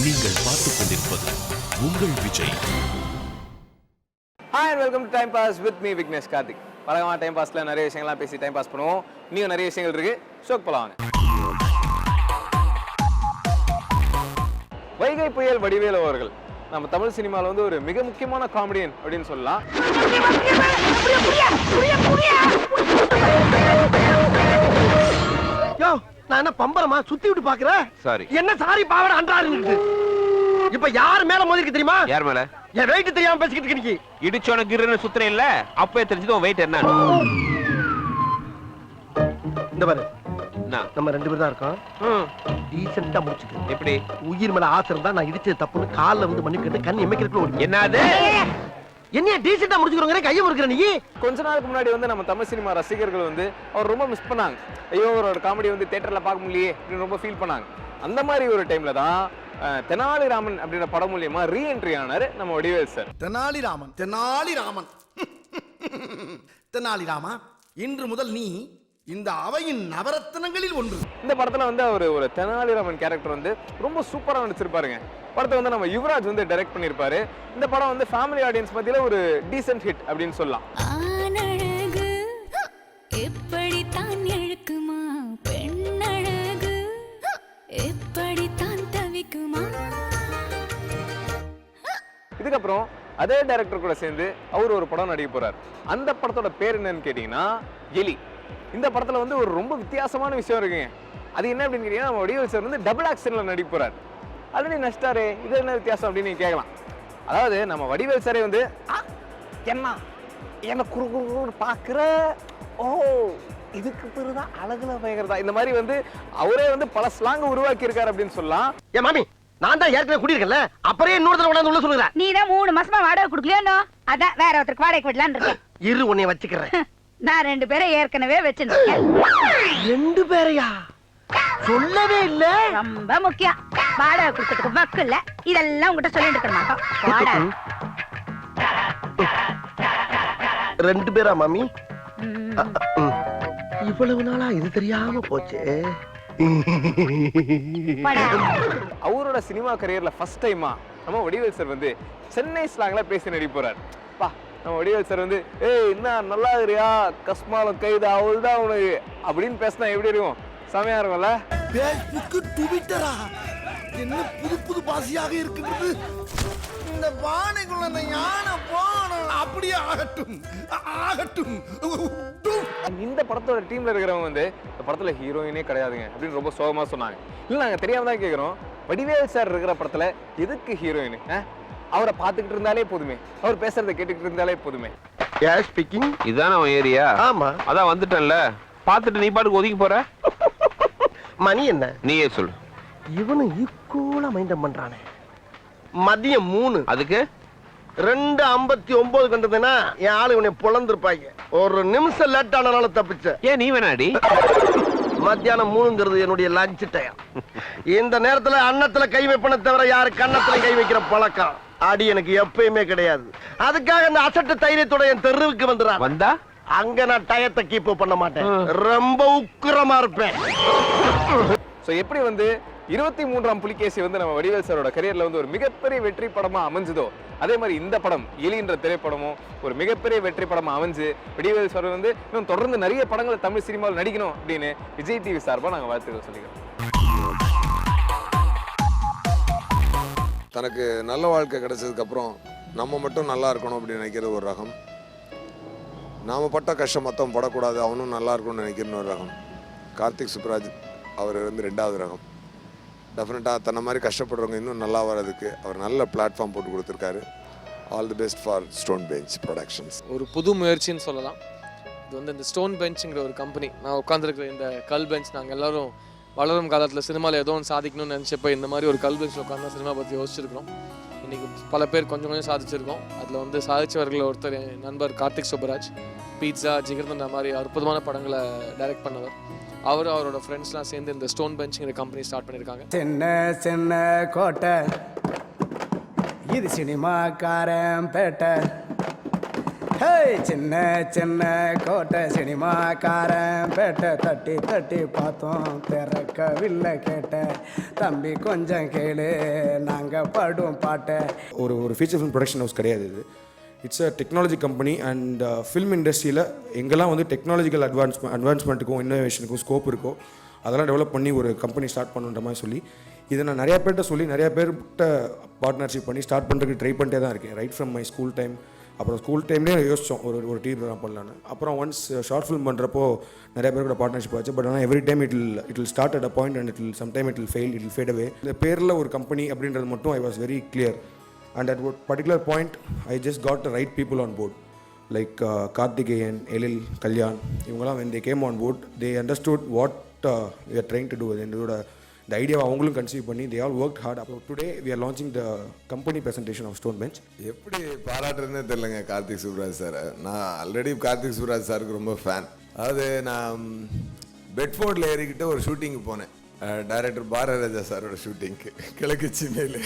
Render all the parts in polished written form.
நீங்கள் பார்த்துக் கொண்டிருப்பது உங்கள் Vijay. Hi and welcome to time pass with me Vignesh Karthik. பழகமான டைம் பாஸ்ல நிறைய விஷயங்கள்லாம் பேசி டைம் பாஸ் பண்ணுவோம். நீங்க நிறைய விஷயங்கள் இருக்கு, ஷோக்கு போலாம். வைகை புயல் வடிவேலு அவர்கள் நம்ம தமிழ் சினிமாவில் வந்து ஒரு மிக முக்கியமான காமெடியன் அப்படின்னு சொல்லலாம். நான் என்ன பம்பரமா சுத்தி விட்டு பாக்குறேன். சாரி. என்ன சாரி பாவட அன்றாரு. இப்ப யார் மேல மோதிருக்கு தெரியுமா? யார் மேல? என் வெயிட் தெரியாம பேசிக்கிட்டு இருக்கீங்க. இடிச்சோன கிருன்னு சுத்துற இல்ல, அப்பவே தெரிஞ்சது உன் வெயிட் என்ன. இந்த பாரு, நம்ம ரெண்டு பேரும் தான் இருக்கோம். டீசென்ட்டா முடிச்சுக்க. எப்படி? உயிர் மேல ஆசை இருந்தா நான் இடிச்சது தப்புன்னு கால்ல வந்து மன்னிப்பு கேட்டு கண் எமைக்கிறதுக்குள்ள ஓடி. என்னது? என்ன டீசென்ட்டா முடிச்சுக்கிறோங்க, கையை முறுக்குற நீ. கொஞ்ச நாளுக்கு முன்னாடி வந்து நம்ம தமிழ் சினிமா ரசிகர்கள் வந்து அவர் ரொம்ப மிஸ் பண்ணாங்க. ஐயோ அவரோட காமெடி வந்து தியேட்டர்ல பார்க்க முடியலையே அப்படின்னு ரொம்ப ஃபீல் பண்ணாங்க. அந்த மாதிரி ஒரு டைம்ல தான் தெனாலிராமன் அப்படின்ற படம் மூலியமா ரீஎன்ட்ரி ஆனாரு நம்ம வடிவேல் சார். தெனாலிராமன் தெனாலிராமா, இன்று முதல் நீ இந்த அவையின் நவரத்னங்களில் ஒன்று. இந்த படத்துல வந்து அவர் ஒரு தெனாலிராமன் கேரக்டர் வந்து ரொம்ப சூப்பரா நடிச்சிருப்பாருங்க. படத்தை வந்து நம்ம யுவராஜ் வந்து டைரக்ட் பண்ணிருப்பாரு. இந்த படம் வந்து ஃபேமிலி ஆடியன்ஸ் மத்தியில ஒரு டீசென்ட் ஹிட் அப்படின்னு சொல்லலாம். இதுக்கப்புறம் அதே டைரக்டர் கூட சேர்ந்து அவர் ஒரு படம் நடிக்க போறார். அந்த படத்தோட பேர் என்னன்னு கேட்டீங்கன்னா எலி. இந்த படத்துல வந்து ஒரு ரொம்ப வித்தியாசமான விஷயம் இருக்குங்க. அது என்ன அப்படின்னு கேட்டீங்கன்னா நம்ம வடிவேல் சார் வந்து டபுள் ஆக்ஷன்ல நடிக்க போறார். ஆல்ரெடி நடிச்சிட்டாரு, இது என்ன வித்தியாசம் அப்படின்னு நீங்க கேட்கலாம். அதாவது நம்ம வடிவேல் சாரே வந்து என்ன குறுகுறு பாக்குற, ஓ இதுக்கு பிறகுதான் அழகுல பயங்கரதா, இந்த மாதிரி வந்து அவரே வந்து பல ஸ்லாங் உருவாக்கி இருக்காரு அப்படின்னு சொல்லலாம். ஏ மாமி, நான் தான் ஏற்கனவே குடியிருக்கேன்ல, அப்புறம் இன்னொரு தடவை கொண்டாந்து உள்ள சொல்லுறேன். நீ தான் 3 மாசமா வாடகை கொடுக்கலையோ, அதான் வேற ஒருத்தருக்கு வாடகை விடலான்னு இருக்கேன். இரு உன்னை வச்சுக்கிறேன். நான் 2 பேரை ஏற்கனவே வச்சிருக்கேன். 2 பேரையா? சொல்லவே இல்ல. ரொம்ப முக்கியம். வாடகை கொடுக்கறதுக்கு வக்கு இல்ல, இதெல்லாம் உங்ககிட்ட சொல்லிட்டு இருக்க மாட்டோம். வாடகை 2 பேரா மாமி? இவ்வளவு நாளா இது தெரியாம போச்சே. அவரோட சினிமா கரியர்ல ஃபர்ஸ்ட் டைமா நம்ம வடிவேல் சார் வந்து சென்னை ஸ்லாங்ல பேசி நடிக்க போறாரு. பா, நம்ம வடிவேல் சார் வந்து ஏய் என்ன நல்லா இருக்கியா, கஸ்மாலம் கைது அவள்தான் உனக்கு அப்படின்னு பேசினா எப்படி இருக்கும்? செமையா இருக்கும்ல. பேஸ்புக், ட்விட்டரா, என்ன புது புது பாசியாக இருக்கிறது. இந்த பானைக்குள்ள அந்த யானை போன அப்படியே ஆகட்டும் ஆகட்டும். இந்த படத்தோட டீம்ல இருக்கிறவங்க வந்து இந்த படத்துல ஹீரோயினே கிடையாதுங்க அப்படின்னு ரொம்ப சோகமா சொன்னாங்க. இல்ல நாங்க தெரியாம தான் கேக்குறோம், வடிவேல் சார் இருக்கிற படத்துல எதுக்கு ஹீரோயின்? அவரை பார்த்துக்கிட்டு இருந்தாலே போதுமே, அவர் பேசுறதை கேட்டுக்கிட்டு இருந்தாலே போதுமே. யார் ஸ்பீக்கிங்? இதான உன் ஏரியா? ஆமா. அதான் வந்துட்டேன்ல, பார்த்துட்டு நீ பாட்டுக்கு ஒதுக்கி போற. மணி என்ன? நீயே சொல்லு. இவனு ஈக்குவலா மைண்டம் பண்றானே. மதியம் 3. அதுக்கு 2:59 கண்டதுன்னா என் ஆளு உன்னை பொழந்திருப்பாங்க. ஒரு நிமிஷம் லேட் ஆனால தப்பிச்ச. ஏன் நீ வேணாடி? மத்தியானம் 3ங்கிறது என்னுடைய லஞ்ச் டைம். இந்த நேரத்துல அன்னத்துல கை வைப்பன தவிர யாரு கன்னத்துல கை வைக்கிற பழக்கம் அடி எனக்கு எப்பயுமே கிடையாது. அதுக்காக அந்த அசட்டு தைரியத்தோட என் தெருவுக்கு வந்துடுறான். வந்தா அங்க நான் டயத்தை கீப் பண்ண மாட்டேன், ரொம்ப உக்கிரமா இருப்பேன். சோ எப்படி வந்து 23ஆம் புலிகேசி வந்து நம்ம வடிவேல் சாரோட கரியர்ல வந்து ஒரு மிகப்பெரிய வெற்றி படமா அமைஞ்சதோ, அதே மாதிரி இந்த படம் எலின்ற திரைப்படமும் ஒரு மிகப்பெரிய வெற்றி படமா அமைஞ்சு வடிவேல் சார் வந்து இன்னும் தொடர்ந்து நிறைய படங்களை தமிழ் சினிமாவில் நடிக்கணும் அப்படின்னு விஜய் டிவி சார்பா நாங்க வாழ்த்துக்கள் சொல்லிக்கிறோம். தனக்கு நல்ல வாழ்க்கை கிடைச்சதுக்கு அப்புறம் நம்ம மட்டும் நல்லா இருக்கணும் அப்படின்னு நினைக்கிறது ஒரு ரகம். நாம பட்ட கஷ்டம் மொத்தம் படக்கூடாது, அவனும் நல்லா இருக்கணும்னு நினைக்கிறது ஒரு ரகம். கார்த்திக் சுப்ராஜ் அவர் வந்து 2வது ரகம். டெஃபினட்டாக தன்னை மாதிரி கஷ்டப்படுறவங்க இன்னும் நல்லா வர்றதுக்கு அவர் நல்ல பிளாட்ஃபார்ம் போட்டு கொடுத்துருக்காரு. All the best for stone bench productions. ஒரு புது முயற்சின்னு சொல்லலாம். இது வந்து இந்த ஸ்டோன் பெஞ்சுங்கிற ஒரு கம்பெனி, நான் உட்காந்துருக்கிற இந்த கல் பெஞ்ச், நாங்கள் எல்லோரும் வளரும் காலத்தில் சினிமாவில் ஏதோ ஒன்று சாதிக்கணும்னு நினச்சப்போ இந்த மாதிரி ஒரு கல் பெஞ்சில் உட்காந்து சினிமா பற்றி யோசிச்சிருக்கிறோம். இன்றைக்கி பல பேர் கொஞ்சம் கொஞ்சம் சாதிச்சிருக்கோம். அதில் வந்து சாதிச்சவர்களில் ஒருத்தர் என் நண்பர் கார்த்திக் சுப்ராஜ். பீட்சா, ஜிகர்தண்டா மாதிரி அற்புதமான படங்களை டைரக்ட் பண்ணவர். அவரோட ஃப்ரெண்ட்ஸ்லாம் சேர்ந்து இந்த ஸ்டோன் பெஞ்சுங்கிற கம்பெனி ஸ்டார்ட் பண்ணியிருக்காங்க. சின்ன சின்ன கோட்டை இது சினிமாக்காரன் பேட்டை, ஹே சின்ன சின்ன கோட்டை சினிமாக்காரன் பேட்டை தட்டி தட்டி பார்த்தோம் திறக்கவில்லை கேட்ட தம்பி கொஞ்சம் கேளு நாங்கள் பாடும் பாட்டை. ஒரு ஃபீச்சர் ஃபிலிம் ப்ரொடக்ஷன் ஹவுஸ் கிடையாது இது. It's a technology company. And film இண்டஸ்ட்ரியில் எங்கெல்லாம் வந்து டெக்னாலஜிக்கல் அட்வான்ஸ்மெண்ட்டுக்கும் இன்னோவேஷனுக்கும் ஸ்கோப் இருக்கோ அதெல்லாம் டெவலப் பண்ணி ஒரு கம்பெனி ஸ்டார்ட் பண்ணுன்ற மாதிரி சொல்லி இதை நான் நிறையா பேர்கிட்ட சொல்லி நிறையா பேர்கிட்ட பார்ட்னர்ஷிப் பண்ணி ஸ்டார்ட் பண்ணுறதுக்கு ட்ரை பண்ணிட்டே தான் இருக்கேன். Right from my school time. அப்புறம் ஸ்கூல் டைம்லேயே யோசித்தோம் ஒரு டிவி ப்ரோக்ராம் பண்ணலான்னு. அப்புறம் ஒன்ஸ் ஷார்ட் ஃபிலிம் பண்ணுறப்போ நிறைய பேர் கூட பார்ட்னர்ஷிப் ஆச்சு. பட் ஆனால் every time it will start at a point and sometime it will fail, it will fade away. இந்த பேரில் ஒரு கம்பெனி அப்படின்றது மட்டும் I was very clear. And at particular point I just got the right people on board. Like Karthikeyan, Ezhil, Kalyan, இவங்கெல்லாம் when they came on board they understood what we are trying to do. இதோட இந்த ஐடியாவை அவங்களும் conceive பண்ணி they all worked hard. அப்போ today we are launching the company presentation of Stone Bench. எப்படி பாராட்டுறதுனே தெரியலங்க Karthik Subraj sir. நான் ஆல்ரெடி கார்த்திக் சுப்ராஜ் சாருக்கு ரொம்ப ஃபேன். அதாவது நான் பெட்ஃபோர்டில் ஏறிக்கிட்டு ஒரு ஷூட்டிங்கு போனேன், டைரக்டர் பாரதிராஜா சாரோட ஷூட்டிங்க்கு கிழக்கு சீமையில்.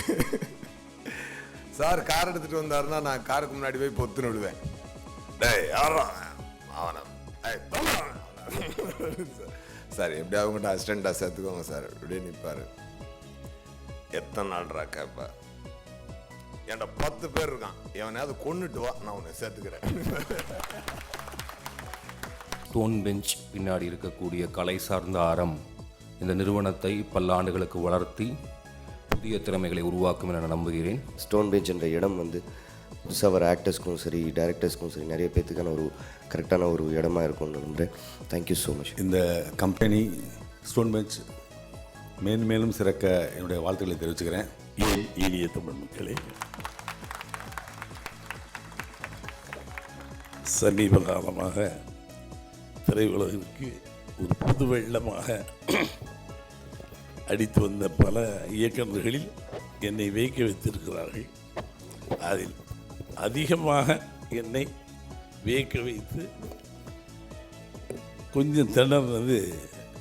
சார் கார் எடுத்துகிட்டு வந்தாருன்னா நான் காருக்கு முன்னாடி போய் பொத்துன்னு விடுவேன். டேய் யாரா அவனை சார் எப்படியா அவங்ககிட்ட அசிஸ்டண்ட்டாக சேர்த்துக்கோங்க சார் அப்படியே நிற்பார். எத்தனை நாள்ரா கேப்பா, என்கிட்ட 10 பேர் இருக்கான், எவனையாவது கொண்டுட்டு வா நான் உன்னை சேர்த்துக்கிறேன். ஸ்டோன் பெஞ்ச் பின்னாடி இருக்கக்கூடிய கலை சார்ந்த அறம் இந்த நிறுவனத்தை பல்லாண்டுகளுக்கு வளர்த்தி புதிய திறமைகளை உருவாக்கும் என நான் நம்புகிறேன். ஸ்டோன் பெஞ்ச் என்ற இடம் வந்து புதுசாக வர ஆக்டர்ஸ்க்கும் சரி டைரக்டர்ஸ்க்கும் சரி நிறைய பேர்த்துக்கான ஒரு கரெக்டான ஒரு இடமா இருக்கும்னு நம்புகிறேன். Thank you so much. இந்த கம்பெனி ஸ்டோன் பெஞ்ச் மேலும் மேலும் சிறக்க என்னுடைய வாழ்த்துக்களை தெரிவிச்சுக்கிறேன். இனிய தமிழ் மக்களே, சமீப காலமாக திரையுலகிற்கு ஒரு புது வெள்ளமாக அடித்து வந்த பல இயக்குநர்களில் என்னை வைக்க வைத்திருக்கிறார்கள். அதில் அதிகமாக என்னை வியக்க வைத்து கொஞ்சம் திணறது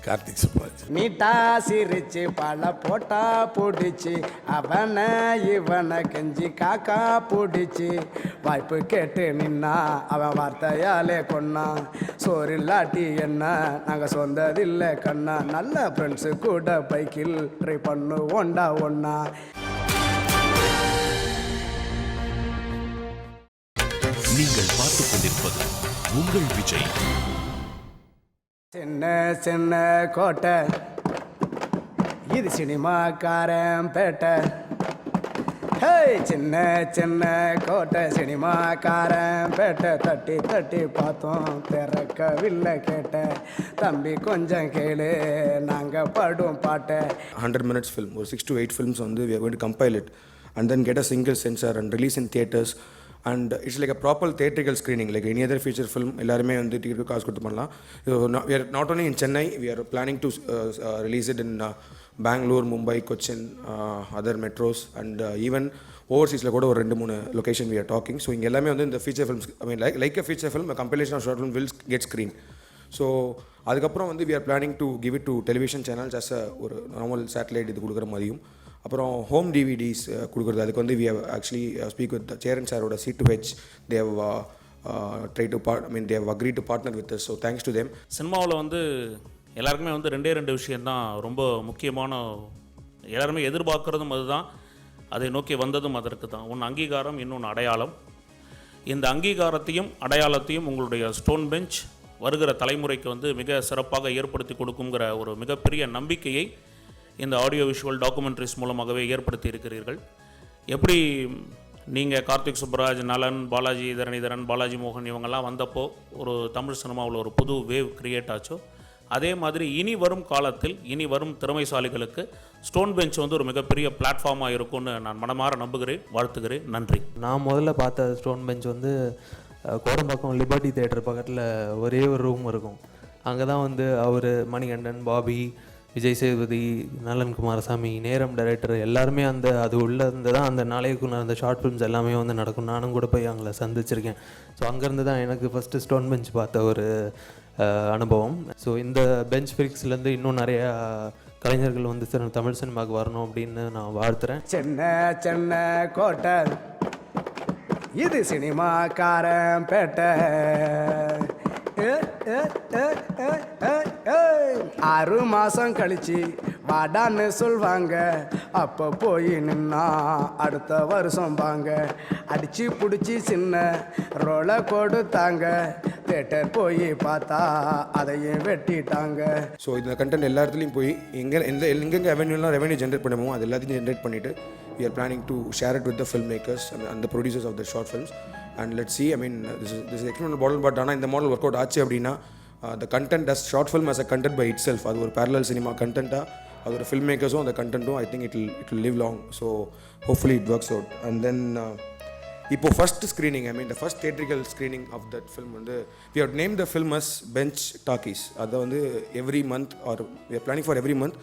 கார்த்திக் சுப்ராஜ். மீட்டா சிரிச்சு பல போட்டா பிடிச்சி அவனை இவனை கெஞ்சி காக்கா பிடிச்சி வாய்ப்பு கேட்டு நின்னா அவன் வார்த்தையாலே கொன்னான். சோறு இல்லாட்டி என்ன நாங்கள் சொந்ததில்லை கண்ணா, நல்ல ஃப்ரெண்ட்ஸு கூட பைக்கில் ட்ரை பண்ணுவோண்டா ஒன்னா. நீங்கள் பார்த்துக் கொண்டிருப்பது உங்கள் விஜய். சின்ன சின்ன கோட்டை இது சினிமாக்காரன் பேட்டை. ஹே சின்ன சின்ன கோட்டை சினிமாக்காரன் பேட்டை தட்டி தட்டி பார்த்தோம் திறக்கவில்லை கேட்ட தம்பி கொஞ்சம் கேளு நாங்கள் பாடும் பாட்டை. 100 minutes film, ஒரு 6 to 8 films வந்து we are going to compile it and then get a single censor and release in theatres. And it's like a proper theatrical screening like any other feature film. எல்லாருமே வந்து ticket காசு கொடுத்து பண்ணலாம். We are not only in Chennai, we are planning to release it in Bangalore, Mumbai, Cochin, other metros and even overseasல கூட ஒரு 2-3 location we are talking. So இங்கே எல்லாமே வந்து இந்த feature films, I mean like a feature film, a compilation of short film will get screened. So அதுக்கப்புறம் வந்து we are planning to give it to television channels as a ஒரு normal satellite இது கொடுக்குற மாதிரியும். அப்புறம் ஹோம் டிவிடிஸ் கொடுக்குறது. அதுக்கு வந்து we have actually speak with Cheran சாரோட C2H. they have try to they have agreed to partner with us, so thanks to them. சினிமாவில் வந்து எல்லாருக்குமே வந்து 2 விஷயந்தான் ரொம்ப முக்கியமான, எல்லாருமே எதிர்பார்க்குறதும் அதுதான், அதை நோக்கி வந்ததும் அதற்கு தான். ஒன்று அங்கீகாரம், இன்னொன்று அடையாளம். இந்த அங்கீகாரத்தையும் அடையாளத்தையும் உங்களுடைய ஸ்டோன் பெஞ்ச் வருகிற தலைமுறைக்கு வந்து மிக சிறப்பாக ஏற்படுத்தி கொடுக்குங்கிற ஒரு மிகப்பெரிய நம்பிக்கையை இந்த ஆடியோ விஷுவல் டாக்குமெண்ட்ரிஸ் மூலமாகவே ஏற்படுத்தி இருக்கிறீர்கள். எப்படி நீங்கள் கார்த்திக் சுப்ராஜ், நலன், பாலாஜி தரணிதரன், பாலாஜி மோகன் இவங்கெல்லாம் வந்தப்போ ஒரு தமிழ் சினிமாவில் ஒரு புது வேவ் கிரியேட் ஆச்சோ, அதே மாதிரி இனி வரும் காலத்தில் இனி வரும் திறமைசாலிகளுக்கு ஸ்டோன் பெஞ்ச் வந்து ஒரு மிகப்பெரிய பிளாட்ஃபார்மாக இருக்கும்னு நான் மனமாற நம்புகிறேன், வாழ்த்துகிறேன். நன்றி. நான் முதல்ல பார்த்த ஸ்டோன் பெஞ்ச் வந்து கோடம்பாக்கம் லிபர்ட்டி தேட்டர் பக்கத்தில் ஒரே ஒரு ரூம் இருக்கும். அங்கே தான் வந்து அவர், மணிகண்டன், பாபி, விஜய் சேதுபதி, நலன் குமாரசாமி, நேரம் டைரக்டர் எல்லாருமே அது உள்ளே இருந்து தான் அந்த நாளைக்குள்ள அந்த ஷார்ட் ஃபிலிம்ஸ் எல்லாமே வந்து நடக்கும். நானும் கூட போய் அங்கே சந்திச்சிருக்கேன். ஸோ அங்கேருந்து தான் எனக்கு ஃபஸ்ட்டு ஸ்டோன் பெஞ்ச் பார்த்த ஒரு அனுபவம். ஸோ இந்த பெஞ்ச் ஃபிக்ஸ்லேருந்து இன்னும் நிறையா கலைஞர்கள் வந்து தமிழ் சினிமாவுக்கு வரணும் அப்படின்னு நான் வாழ்த்துறேன். சின்ன சின்ன கோட்டை இது சினிமாக்காரன் பேட்டை. 6 மாசம் கழிச்சு வாடான்னு சொல்வாங்க. அப்போ போய் நின்னா அடுத்த வருஷம் வாங்க. அடிச்சு பிடிச்சி சின்ன ரோலை கொடுத்தாங்க. தேட்டர் போய் பார்த்தா அதையும் வெட்டிட்டாங்க. ஸோ இந்த கண்டென்ட் எல்லா இடத்துலையும் போய் எங்கெங்கே ரெவென்யூலாம் ஜென்ரேட் பண்ணுமோ அது எல்லாத்தையும் ஜென்ரேட் பண்ணிவிட்டு we are planning to share it with the filmmakers and the producers of the short films, and let's see. I mean, this is experimental model, but ஆனால் இந்த மாடல் ஒர்க் அவுட் ஆச்சு அப்படின்னா the content as short film as a content by itself, அது ஒரு parallel cinema content-ஆக அது ஒரு filmmakers-உம் அந்த content-உம் I think it will live long. So hopefully it works out. And then இப்போ first screening, I mean the first theatrical screening of that film வந்து we have named the film as Bench Talkies. அதை வந்து every month, or we are planning for every month.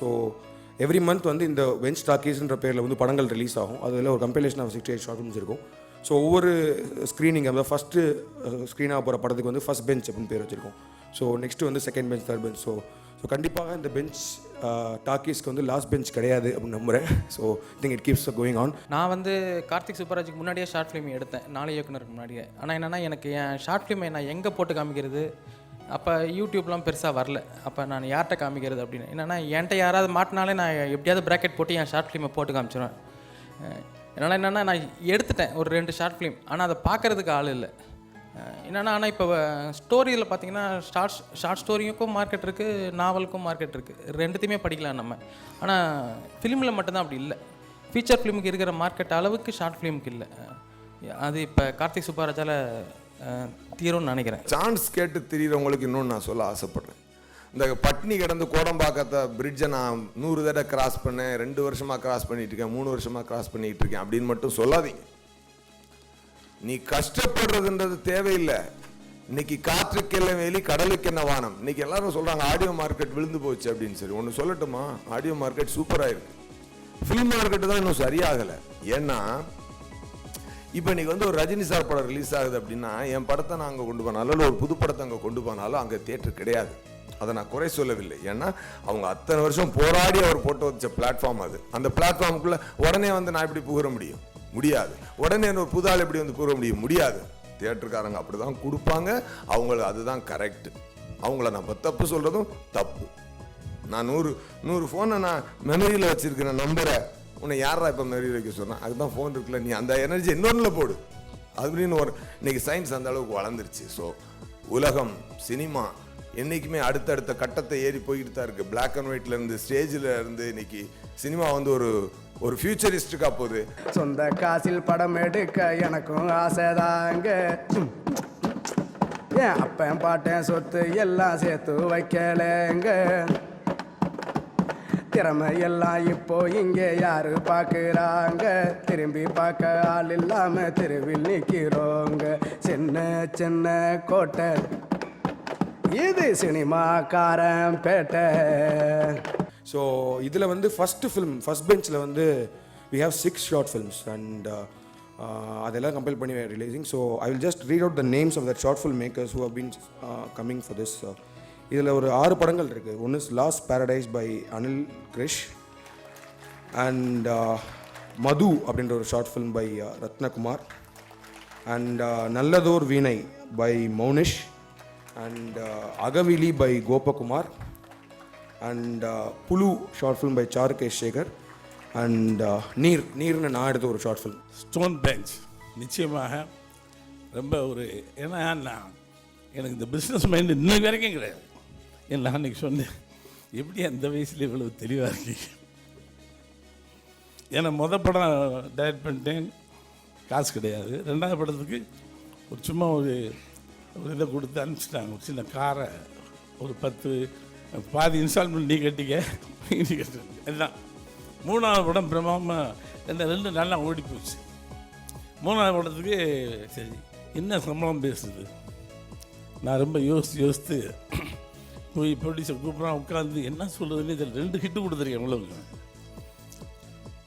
So every month வந்து இந்த bench டாக்கீஸ்ன்ற பேரில் வந்து படங்கள் release ஆகும். அதில் ஒரு கம்பைலேஷன் ஆஃப் 68 ஷார்ட் ஃபிலிம்ஸ் இருக்கும். ஸோ ஒவ்வொரு ஸ்க்ரீனிங், அதாவது ஃபஸ்ட்டு ஸ்க்ரீனாக போகிற படத்துக்கு வந்து ஃபஸ்ட் பெஞ்ச் அப்படின்னு பேர் வச்சுருக்கோம். ஸோ நெக்ஸ்ட்டு வந்து second bench, third bench. So கண்டிப்பாக இந்த பெஞ்ச் டாக்கீஸ்க்கு வந்து லாஸ்ட் பெஞ்ச் கிடையாது அப்படின்னு நம்புகிறேன். So I think it keeps going on. நான் வந்து கார்த்திக் சுப்பராஜுக்கு முன்னாடியே ஷார்ட் ஃபிலிம் எடுத்தேன், 4 இயக்குனருக்கு முன்னாடியே. ஆனால் என்னென்னா எனக்கு என் ஷார்ட் ஃபிலிமை நான் எங்கே போட்டு காமிக்கிறது, அப்போ யூடியூப்லாம் பெருசாக வரல. அப்போ நான் யார்கிட்ட காமிக்கிறது அப்படின்னு என்னென்னா, என்கிட்ட யாராவது மாட்டினாலே நான் எப்படியாவது ப்ராக்கெட் போட்டு என் ஷார்ட் ஃபிலிமை போட்டு காமிச்சிடுவேன். என்னால் என்னென்னா, நான் எடுத்துட்டேன் ஒரு 2 ஷார்ட் ஃபிலிம், ஆனால் அதை பார்க்குறதுக்கு ஆள் இல்லை. என்னென்னா, ஆனால் இப்போ ஸ்டோரியில் பார்த்தீங்கன்னா ஷார்ட் ஸ்டோரிக்கும் மார்க்கெட் இருக்குது, நாவலுக்கும் மார்க்கெட் இருக்குது, ரெண்டுத்தையுமே படிக்கலாம் நம்ம. ஆனால் ஃபிலிமில் மட்டும்தான் அப்படி இல்லை. ஃபீச்சர் ஃபிலிமுக்கு இருக்கிற மார்க்கெட் அளவுக்கு ஷார்ட் ஃபிலிமுக்கு இல்லை. அது இப்போ கார்த்திக் சுப்பராஜால் தீரும்னு நினைக்கிறேன். சான்ஸ் கேட்டு திரிகிறவங்களுக்கு இன்னொன்று நான் சொல்ல ஆசைப்பட்றேன். இந்த பட்னி கிடந்து கோடம்பாக்கத்தை பிரிட்ஜை நான் 100 தடவை கிராஸ் பண்ணேன், 2 வருஷமாக கிராஸ் பண்ணிட்டு இருக்கேன், 3 வருஷமாக கிராஸ் பண்ணிட்டு இருக்கேன் அப்படின்னு மட்டும் சொல்லாதீங்க. நீ கஷ்டப்படுறதுன்றது தேவையில்லை. இன்னைக்கு காற்றுக்கெல்லாம் வேலி, கடலுக்கு என்ன வானம். இன்னைக்கு எல்லாரும் சொல்றாங்க ஆடியோ மார்க்கெட் விழுந்து போச்சு அப்படின்னு. சரி, ஒன்று சொல்லட்டுமா, ஆடியோ மார்க்கெட் சூப்பராக இருக்கு. ஃபிலிம் மார்க்கெட்டு தான் இன்னும் சரியாகலை. ஏன்னா இப்போ இன்றைக்கி வந்து ஒரு ரஜினி சார் படம் ரிலீஸ் ஆகுது அப்படின்னா, என் படத்தை நான் அங்கே கொண்டு போனாலும், இல்லை ஒரு புது படத்தை அங்கே கொண்டு போனாலும் அங்கே தியேட்டர் கிடையாது. அதை நான் குறை சொல்லவில்லை. ஏன்னா அவங்க அத்தனை வருஷம் போராடி அவர் போட்டு வச்ச பிளாட்ஃபார்ம் அது. அந்த பிளாட்ஃபார்முக்குள்ளே உடனே வந்து நான் எப்படி புகுற முடியும்? முடியாது. உடனே ஒரு புது ஆள் எப்படி வந்து புகுற முடியும்? முடியாது. தியேட்டருக்காரங்க அப்படி தான் கொடுப்பாங்க. அவங்களுக்கு அதுதான் கரெக்டு. அவங்கள நம்ம தப்பு சொல்கிறதும் தப்பு. நான் 100 ஃபோனை நான் மெமரியில் வச்சுருக்கிறேன் நம்பரை. உன்னை யாரா இப்போ மெமரி வைக்க சொன்னேன்? அதுதான் ஃபோன் இருக்குல்ல, நீ அந்த எனர்ஜி இன்னொன்றில் போடு அப்படின்னு இன்னைக்கு சயின்ஸ் அந்த அளவுக்கு வளர்ந்துருச்சு. ஸோ உலகம், சினிமா என்றைக்குமே அடுத்தடுத்த கட்டத்தை ஏறி போய்கிட்டு தான் இருக்குது. பிளாக் அண்ட் ஒயிட்லேருந்து ஸ்டேஜில் இருந்து இன்னைக்கு சினிமா வந்து ஒரு ஃபியூச்சரிஸ்டுக்காக போகுது. சொந்த காசில் படம் எடுக்க எனக்கும் ஆசைதாங்க. ஏன் அப்பன் பாட்டேன் சொத்து எல்லாம் சேர்த்து வைக்கலேங்க. திறமை எல்லாம் இப்போ இங்கே யாரு பார்க்குறாங்க? திரும்பி பார்க்க ஆள் இல்லாம தெருவில் நிற்கிறோங்க. சின்ன சின்ன கோட்டை, இது சினிமாக்காரன் பேட்டை. ஸோ இதில் வந்து ஃபர்ஸ்ட் பெஞ்சில் வந்து we have 6 short films and அதெல்லாம் கம்பைல் பண்ணி releasing. So I will just read out the names of that short film makers who have been coming for this. இதில் ஒரு 6 படங்கள் இருக்குது. ஒன்று is lost paradise by Anil Krish, and Madhu அப்படின்ற ஒரு short film by Rathnakumar, and Nallathor Veenai by Mounish, and Agavili by Gopakumar, and புலு short film by Charukesh Sekar, and நீர்னு நான் எடுத்த ஒரு ஷார்ட் ஃபில்ம். ஸ்டோன் பெஞ்ச் நிச்சயமாக ரொம்ப ஏன்னா எனக்கு இந்த பிஸ்னஸ் மைண்டு இன்னும் வரைக்கும் கிடையாது. நான் அன்றைக்கி சொன்னேன், எப்படி அந்த வயசில் இவ்வளோ தெளிவாக இருக்கீங்க. ஏன்னா படம் டைரக்ட் பண்ணிட்டேன், காசு கிடையாது. 2வது படத்துக்கு சும்மா ஒரு இதை கொடுத்து அனுப்பிச்சிட்டாங்க. ஒரு சின்ன காரை ஒரு 10 பாதி இன்ஸ்டால்மெண்ட் நீ கட்டிக்க எல்லாம். 3வது படம் பிரமாமல் இந்த 2 நல்லா ஓடி போச்சு. 3வது படத்துக்கு சரி என்ன சம்பளம் பேசுது. நான் ரொம்ப யோசித்து போய் ப்ரொடியூசர் கூப்பிட்றான், உட்காந்து என்ன சொல்கிறதுன்னு இதில் 2 ஹிட்டு கொடுத்துருக்கேன். எவ்வளோங்க?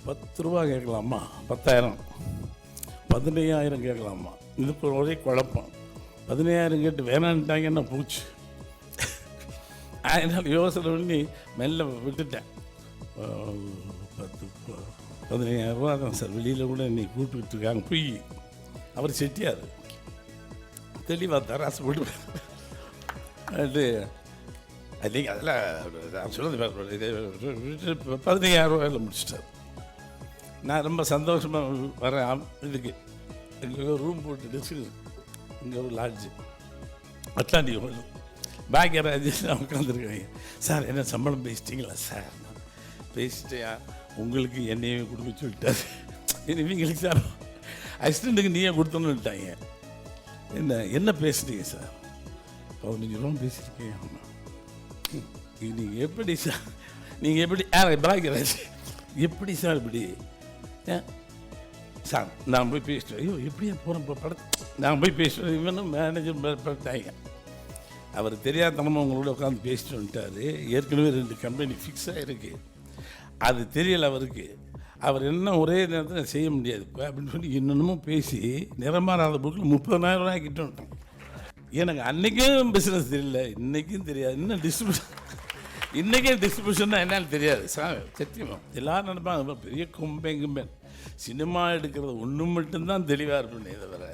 10 ரூபா கேட்கலாமா, 10,000, 15,000 கேட்கலாமா. இதுக்கு ஒரே குழப்பம். 15,000 கேட்டு வேணான்ட்டாங்கன்னா போச்சு. அதனால் யோசனை பண்ணி மெல்ல விட்டுட்டேன். 15,000 ரூபா தான் சார், வெளியில் கூட நீ கூப்பிட்டுட்டு இருக்காங்க போய் அவர் செட்டியார் தெளிவாக தராசு போட்டு அது நீங்கள் அதில் நான் சொல்லுறது 15,000 ரூபாயில் முடிச்சிட்டார். நான் ரொம்ப சந்தோஷமாக வரேன். இதுக்கு எங்கே ரூம் போட்டு டிஸ்கு இங்கே ஒரு லாட்ஜு அட்லாண்டிக் ஹோட்டல் பாக்யராஜ் உட்காந்துருக்காங்க. சார் என்ன சம்பளம் பேசிட்டீங்களா? சார் பேசிட்டியா? உங்களுக்கு என்னையே கொடுக்க சொல்லிட்டாரு. இவங்களுக்கு சார் அசிஸ்டண்ட்டுக்கு நீயே கொடுத்தோன்னுட்டாங்க. என்ன பேசுனீங்க சார்? 15 ரூபா பேசியிருக்கீங்க. நீங்கள் எப்படி சார் பாக்யராஜ் எப்படி சார் இப்படி சார் நான் போய் பேசிட்டேன். ஐயோ எப்படியா போகிறேன் நான் போய் பேசுவேன். இவனும் மேனேஜர் பண்ணிட்டாங்க. அவர் தெரியாதனமாக உங்களோட உட்காந்து பேசிட்டு வந்துட்டார். ஏற்கனவே 2 கம்பெனி ஃபிக்ஸ் ஆகிருக்கு. அது தெரியலை அவருக்கு. அவர் என்ன ஒரே நேரத்தில் செய்ய முடியாது அப்படின்னு சொல்லி இன்னொன்னும் பேசி நிறமாறாத புக்கில் 30,000 ரூபாய் கிட்ட வந்துட்டோம். எனக்கு அன்றைக்கும் பிஸ்னஸ் தெரியல, இன்றைக்கும் தெரியாது. இன்னும் இன்றைக்கே டிஸ்ட்ரிபியூஷன் தான் என்னன்னு தெரியாது சார். சத்தியமாக எல்லோரும் நினைப்பாங்க பெரிய கும்பேன் சினிமா எடுக்கிறது ஒன்று மட்டும்தான் தெளிவாக இருப்பேன். இதை வர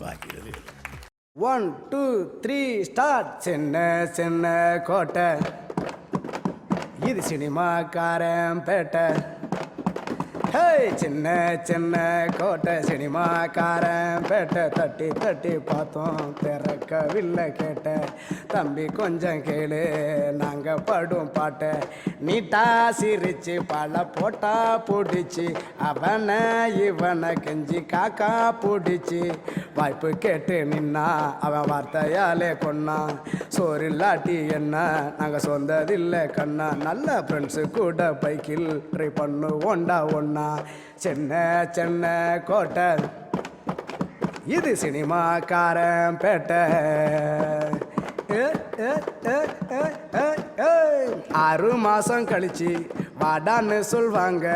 பாக்கி தெரியல. 1 2 3 ஸ்டார்ட். சின்ன சின்ன கோட்டை இது சினிமாக்காரன் பேட்டை. ஹே சின்ன சின்ன கோட்டை சினிமாக்காரன் பேட்டை. தட்டி தட்டி பார்த்தோம் திறக்கவில்லை கேட்ட. தம்பி கொஞ்சம் கேளு நாங்கள் படும் பாட்டை. நீட்டா சிரிச்சு பல போட்டா பிடிச்சி அவனை இவனை கெஞ்சி காக்கா பிடிச்சி வாய்ப்பு கேட்டு நின்னா அவன் வார்த்தையாலே கொன்னான். சோறு இல்லாட்டி என்ன நாங்கள் சொந்ததில்லை கண்ணா. நல்ல ஃப்ரெண்ட்ஸு கூட பைக்கில் ட்ரை பண்ணுவோண்டா ஒன்னா. சின்ன சின்ன கோட்டை இது சினிமாக்காரன் பேட்டை. 6 மாதம் கழிச்சு வாடான்னு சொல்வாங்க.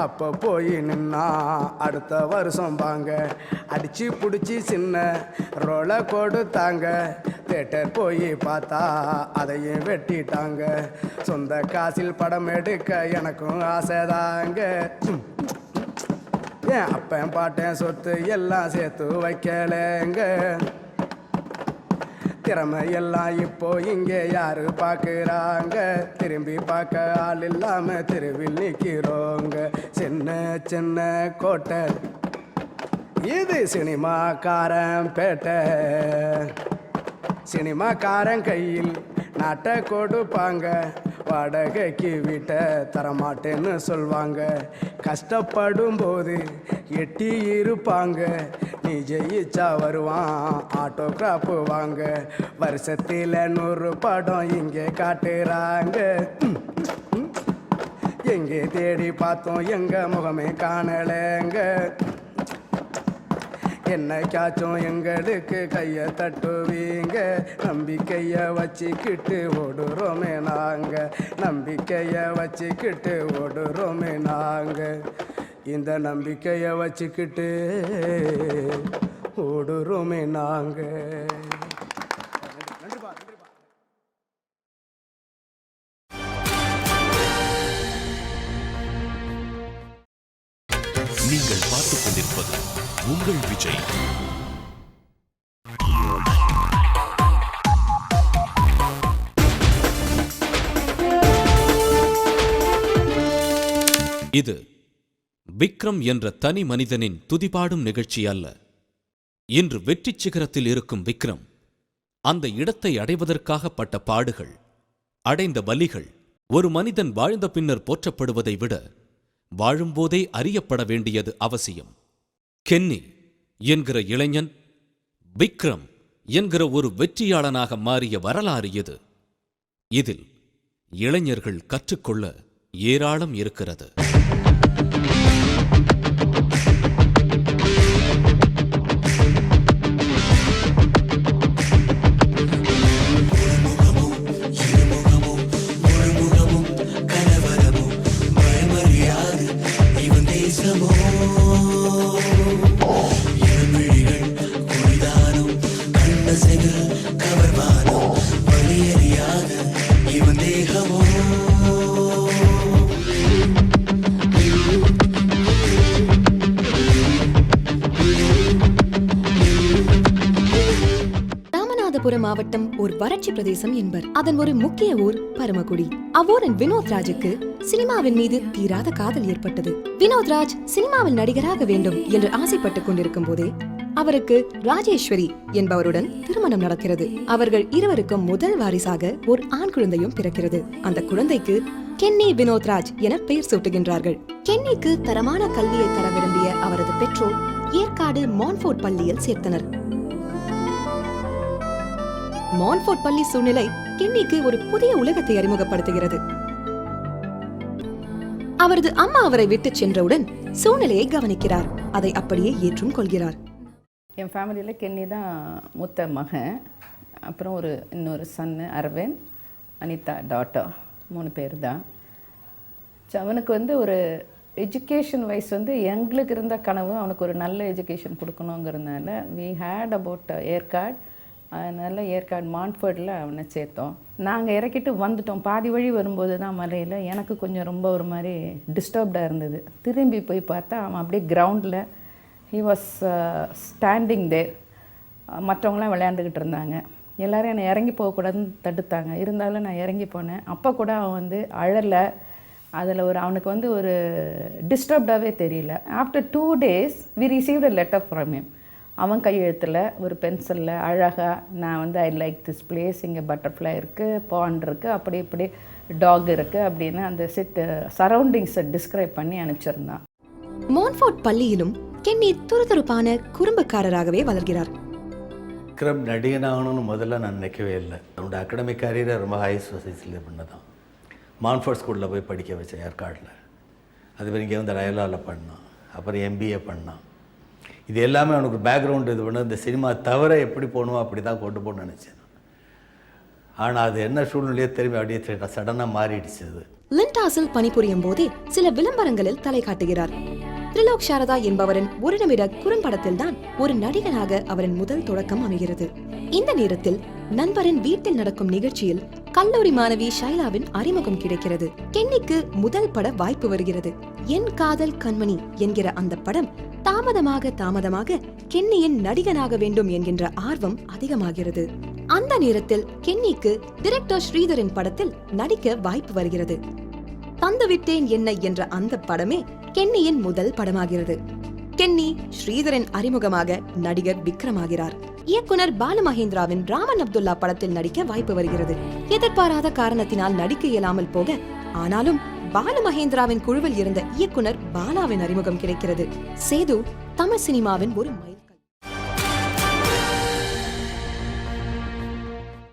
அப்போ போய் நின்னா அடுத்த வருஷம் வாங்க. அடிச்சு பிடிச்சி சின்ன ரோலை கொடுத்தாங்க. தேட்டர் போய் பார்த்தா அதையும் வெட்டிட்டாங்க. சொந்த காசில் படம் எடுக்க எனக்கும் ஆசைதாங்க. ஏன் அப்பன் பாட்டேன் சொத்து எல்லாம் சேர்த்து வைக்கலேங்க. திறமை எல்லாம் இப்போ இங்கே யாரு பார்க்குறாங்க. திரும்பி பார்க்க ஆள் இல்லாமல் தெருவில் நிற்கிறோங்க. சின்ன சின்ன கோட்டை இது சினிமாக்காரன் பேட்டை. சினிமாக்காரன் கையில் நாட்டை கொடுப்பாங்க. வாடகைக்கு வீட்டை தரமாட்டேன்னு சொல்வாங்க. கஷ்டப்படும் போது எட்டி இருப்பாங்க. நீ ஜெயிச்சா வருவான் ஆட்டோகிராஃபு வாங்க. வருஷத்தில் 100 படம் இங்கே காட்டுறாங்க. எங்கே தேடி பார்த்தோம் எங்க முகமே காணலைங்க. என்னைக்காச்சும் எங்களுக்கு கையை தட்டுவீங்க. நம்பிக்கையை வச்சுக்கிட்டு ஓடுறோமே நாங்க. நம்பிக்கையை வச்சுக்கிட்டு ஓடுறோமே நாங்க. இந்த நம்பிக்கையை வச்சுக்கிட்டு ஓடுறோமே நாங்க. நீங்கள் பார்த்துக் கொண்டிருப்பது உங்கள் விஜய். இது விக்ரம் என்ற தனி மனிதனின் துதிபாடும் நிகழ்ச்சி அல்ல. இன்று வெற்றி சிகரத்தில் இருக்கும் விக்ரம் அந்த இடத்தை அடைவதற்காக பட்ட பாடுகள், அடைந்த வலிகள் ஒரு மனிதன் வாழ்ந்த பின்னர் போற்றப்படுவதை விட வாழும்போதே அறியப்பட வேண்டியது அவசியம். கென்னி என்கிற இளைஞன் விக்ரம் என்கிற ஒரு வெற்றியாளனாக மாறிய வரலாறு இது. இதில் இளைஞர்கள் கற்றுக்கொள்ள ஏராளம் இருக்கிறது. ராமநாதபுரம் மாவட்டம் ஒரு வறட்சி பிரதேசம் என்பர். அதன் ஒரு முக்கிய ஊர் பரமக்குடி. அவ்வூரின் வினோத் ராஜுக்கு சினிமாவின் மீது தீராத காதல் ஏற்பட்டது. வினோத் ராஜ் சினிமாவில் நடிகராக வேண்டும் என்று ஆசைப்பட்டுக் கொண்டிருக்கும் போதே அவருக்கு ராஜேஸ்வரி என்பவருடன் திருமணம் நடக்கிறது. அவர்கள் இருவருக்கும் முதல் வாரிசாக ஒரு ஆண் குழந்தையும் பிறக்கிறது. அந்த குழந்தைக்கு கென்னி வினோத் ராஜ் என பெயர் சூட்டுகின்றார்கள். கென்னிக்கு தரமான கல்வியை தர விரும்பிய அவரது பெற்றோர் ஏற்காடு மான்ஃபோர்ட் பள்ளியில் சேர்த்தனர். மான்ஃபோர்ட் பள்ளி சூழ்நிலை கென்னிக்கு ஒரு புதிய உலகத்தை அறிமுகப்படுத்துகிறது. அவரது அம்மா அவரை விட்டு சென்றவுடன் சூழ்நிலையை கவனிக்கிறார். அதை அப்படியே ஏற்றும் கொள்கிறார். என் ஃபேமிலியில் கென்னி தான் மூத்த மகன். அப்புறம் இன்னொரு சன்னு அரவிந்த், அனிதா டாட்டர், 3 பேர் தான். அவனுக்கு ஒரு எஜுகேஷன் வைஸ் எங்களுக்கு இருந்த கனவு அவனுக்கு ஒரு நல்ல எஜுகேஷன் கொடுக்கணுங்கிறதுனால வி ஹேட் அபவுட் ஏற்காடு. அதனால் ஏற்காடு மான்ஃபோர்டில் அவனை சேர்த்தோம். நாங்கள் இறக்கிட்டு வந்துட்டோம். பாதி வழி வரும்போது தான் மலையில் எனக்கு கொஞ்சம் ரொம்ப ஒரு மாதிரி டிஸ்டர்ப்டாக இருந்தது. திரும்பி போய் பார்த்தா அவன் அப்படியே கிரவுண்டில் ஹி வாஸ் ஸ்டாண்டிங் தேர். மற்றவங்களாம் விளையாண்டுக்கிட்டு இருந்தாங்க. எல்லோரும் என்னை இறங்கி போகக்கூடாதுன்னு தடுத்தாங்க. இருந்தாலும் நான் இறங்கி போனேன். அப்போ கூட அவன் அழலை. அதில் அவனுக்கு ஒரு டிஸ்டர்ப்டாகவே தெரியல. After 2 days we received a letter from him. அவன் கையெழுத்தில் ஒரு பென்சிலில் அழகாக நான் ஐ லைக் திஸ் பிளேஸ், இங்கே பட்டர்ஃப்ளை இருக்குது, பாண்ட் இருக்குது, அப்படி இப்படி டாக் இருக்குது அப்படின்னு அந்த சரௌண்டிங்ஸை டிஸ்கிரைப் பண்ணி அனுப்பிச்சிருந்தான். மான்ஃபோர்ட் பள்ளியிலும் கென்னி துருதுருப்பான குறும்புக்காரராகவே வளர்கிறார். விக்ரம் நடிகனாகணும்னு முதல்ல நான் நினைக்கவே இல்லை. என்னோட அகடமிக் கேரியரை ரொம்ப ஹை சொசைட்டியில் பண்ணதான். மான்ஃபோர்ட் ஸ்கூலில் போய் படிக்க வச்சேன் ஏற்காடில். அதுமாதிரி இங்கே ரயலாவில் பண்ணான். அப்புறம் MBA பண்ணான். இது எல்லாமே அவனுக்கு பேக்ரவுண்டு இது பண்ண இந்த சினிமா தவிர எப்படி போகணுமோ அப்படி தான் கொண்டு போகணும்னு நினச்சேன். ஆனால் அது என்ன சூழ்நிலையே திரும்பி அப்படியே சடனாக மாறிடுச்சு. அது லிண்டாஸில் பணிபுரியும் போதே சில விளம்பரங்களில் தலை காட்டுகிறார். திரிலோக் சாரதா என்பவரின் ஒரு நிமிட குறும்படத்தில் தான் ஒரு நடிகனாக அவரின் முதல் தொடக்கம் அமைகிறது. இந்த நேரத்தில் நண்பரின் வீட்டில் நடக்கும் நிகழ்ச்சியில் கல்லூரி மாணவி ஷைலாவின் அறிமுகம் கிடைக்கிறது. கென்னிக்கு முதல் பட வாய்ப்பு வருகிறது. என் காதல் கண்மணி என்கிற அந்த படம் தாமதமாக கென்னியின் நடிகனாக வேண்டும் என்கின்ற ஆர்வம் அதிகமாகிறது. அந்த நேரத்தில் கென்னிக்கு டைரக்டர் ஸ்ரீதரின் படத்தில் நடிக்க வாய்ப்பு வருகிறது. தந்துவிட்டேன் என்னை என்ற அந்த படமே கென்னியின் முதல் படமாகிறது. கென்னி ஸ்ரீதரின் அறிமுகமாக நடிகர் விக்ரமாகிறார். இயக்குனர் பாலுமகேந்திராவின் ராமன் அப்துல்லா படத்தில் நடிக்க வாய்ப்பு வருகிறது. எதிர்பாராத காரணத்தினால் நடிக்க இயலாமல் போக, ஆனாலும் பாலுமகேந்திராவின் குழுவில் இருந்த இயக்குனர் பாலாவின் அறிமுகம் கிடைக்கிறது. சேது தமிழ் சினிமாவின் ஒரு